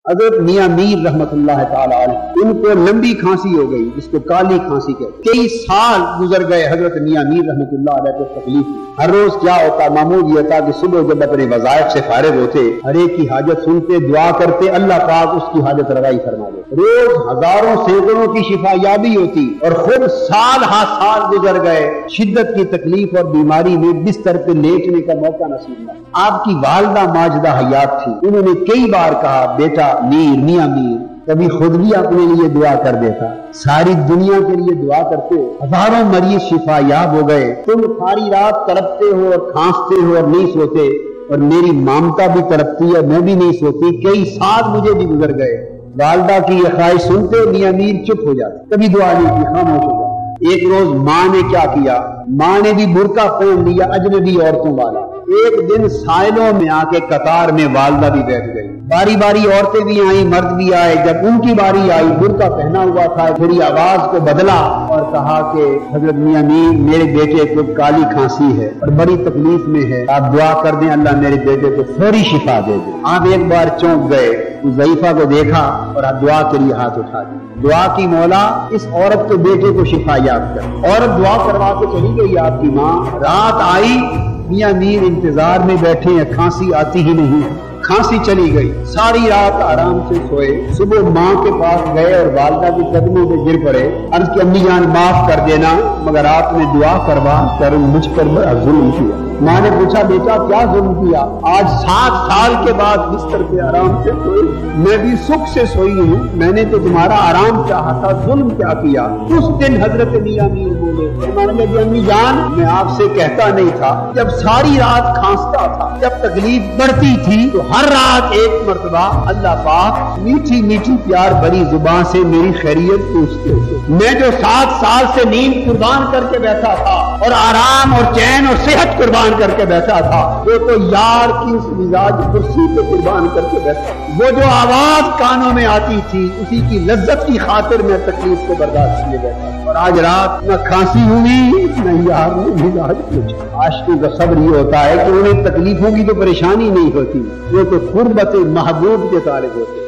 حضرت میاں میر رحمت اللہ تعالی علیہ ان کو لمبی کھانسی ہو گئی جس کو کالی کھانسی کہتے ہیں۔ کئی سال گزر گئے حضرت میاں میر رحمت اللہ علیہ کو تکلیف ہوئی۔ ہر روز کیا ہوتا، معمول یہ تھا کہ صبح جب اپنے وظائف سے فارغ ہوتے ہر ایک کی حاجت سنتے، دعا کرتے، اللہ پاک اس کی حاجت روائی فرما دیتے۔ روز ہزاروں سینکڑوں کی شفا یابی ہوتی اور خود سال ہا سال گزر گئے، شدت کی تکلیف اور بیماری میں بستر پہ لیٹنے کا موقع نصیب نہ۔ آپ کی والدہ ماجدہ حیات تھی، انہوں نے کئی بار کہا بیٹا میر، میاں میر، کبھی خود بھی اپنے لیے دعا کر دیتا، ساری دنیا کے لیے دعا کرتے، ہزاروں مریض شفا یاب ہو گئے، تم ساری رات تڑپتے ہو اور کھانستے ہو اور نہیں سوتے، اور میری مامتا بھی تڑپتی ہے، میں بھی نہیں سوتی، کئی سال مجھے بھی گزر گئے۔ والدہ کی یہ خواہش سنتے میاں میر چپ ہو جاتے، کبھی دعا نہیں کی، خاموش ہو جاتے۔ ایک روز ماں نے کیا کیا، ماں نے بھی برقع پہن لیا اجنبی عورتوں والا۔ ایک دن سائلوں میں آ کے قطار میں والدہ بھی بیٹھ گئی، باری باری عورتیں بھی آئیں، مرد بھی آئے۔ جب ان کی باری آئی، برقع پہنا ہوا تھا، تھوڑی آواز کو بدلا اور کہا کہ حضرت میاں میر، میرے بیٹے کو کالی کھانسی ہے اور بڑی تکلیف میں ہے، آپ دعا کر دیں اللہ میرے بیٹے کو فوری شفا دے دے۔ آپ ایک بار چونک گئے، اس ضعیفہ کو دیکھا اور آپ دعا کے لیے ہاتھ اٹھا دی، دعا کی مولا اس عورت کے بیٹے کو شفا یاب کر۔ عورت دعا کروا کے چلی گئی آپ کی ماں۔ رات آئی، میاں میر انتظار میں بیٹھے ہیں، کھانسی آتی ہی نہیں ہے، کھانسی چلی گئی، ساری رات آرام سے سوئے۔ صبح ماں کے پاس گئے اور والدہ کے قدموں پہ گر پڑے، عرض کی امی جان معاف کر دینا، مگر آپ نے دعا کروا کر مجھ پر بڑا ظلم کیا۔ ماں نے پوچھا بیٹا کیا ظلم کیا؟ آج 7 سال کے بعد بستر پہ آرام سے سوئی، میں بھی سکھ سے سوئی ہوں، میں نے تو تمہارا آرام چاہا تھا، ظلم کیا کیا؟ اس دن حضرت میاں میر بولے، فرمانے لگے امی جان میں آپ سے کہتا نہیں تھا، جب ساری رات کھانستا تھا، جب تکلیف بڑھتی تھی تو ہر رات ایک مرتبہ اللہ پاک میٹھی میٹھی پیار بھری زبان سے میری خیریت پوچھتے تھے۔ میں جو 7 سال سے نیند قربان کر کے بیٹھا تھا اور آرام اور چین اور صحت قربان کر کے بیٹھا تھا، وہ تو یار کی اس مزاج کرسی پہ قربان کر کے بیٹھا۔ وہ جو آواز کانوں میں آتی تھی اسی کی لذت کی خاطر میں تکلیف کو برداشت کیے بیٹھا، اور آج رات نہ کھانسی ہوئی نہ یار نے مزاج کچھ۔ عاشقوں کا صبر یہ ہوتا ہے کہ انہیں تکلیف ہوگی تو پریشانی نہیں ہوتی، وہ تو قربت محبوب کے طالب ہوتے۔